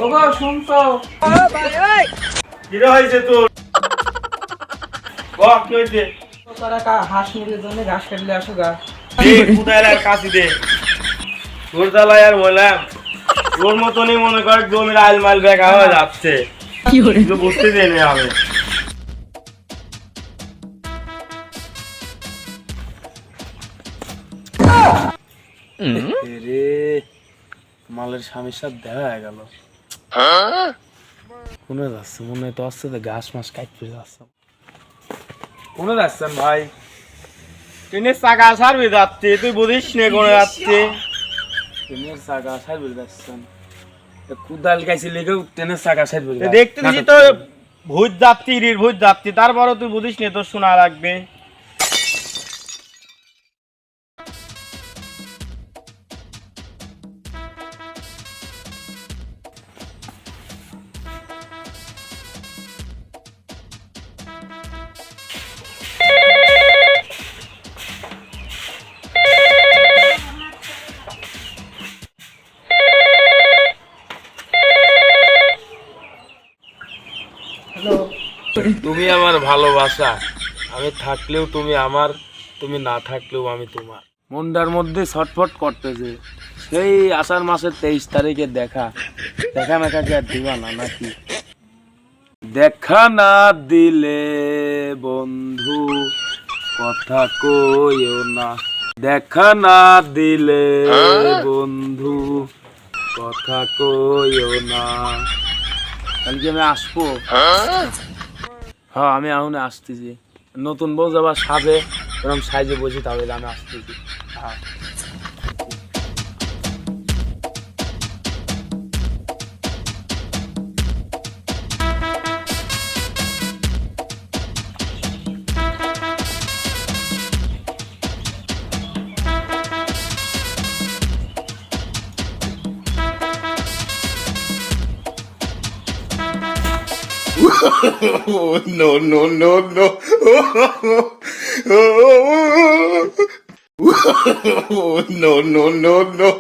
ওগো শুনছো? কিরা হয়েছে তোর? বাহ কি হয়েছে? তারা হাঁস মুরগির জন্য ঘাস কাটলে আসো গা। কোথায় আর কাশি দে তোর জ্বালায় আর বললাম তোর মতনই মনে কর জমির আইল মাইল বেকা হয়ে যাচ্ছে কিন্তু বুঝতে দেয়নি আমি রে মালের স্বামীর সাথে দেখা হয়ে গেল কোনে যাচ্ছে মনে হয় তো আসছে তো ঘাস মাস কাটতে যাচ্ছে কোনে যাচ্ছেন ভাই ট্রেনের চাকা সারবে যাচ্ছে তুই বুঝিস নে কোনে যাচ্ছে ট্রেনের চাকা সারবে যাচ্ছেন কুদাল গাইছে লেগে ট্রেনের চাকা সারবে দেখতে দিছি তো ভূত যাত্রী রির ভূত যাত্রী তারপরও তুই বুঝিস নে তোর শোনা লাগবে হ্যালো। তুমি আমার ভালোবাসা আমি থাকলেও তুমি আমার তুমি না থাকলেও আমি তোমার মনটার মধ্যে ছটফট করতেছে সেই আষাঢ় মাসের 23 তারিখে দেখা দেখা মেখাকে আর দিবা না নাকি দেখা না দিলে বন্ধু কথা কইও না দেখা না দিলে বন্ধু কথা কইও না কালকে আমি আসবো হ্যাঁ আমি এখন আসতেছি নতুন বউ যাবার সাজে এরকম সাইজে বসি তাহলে আমি আসতেছি হ্যাঁ No, no, no, no. No, no, no, no.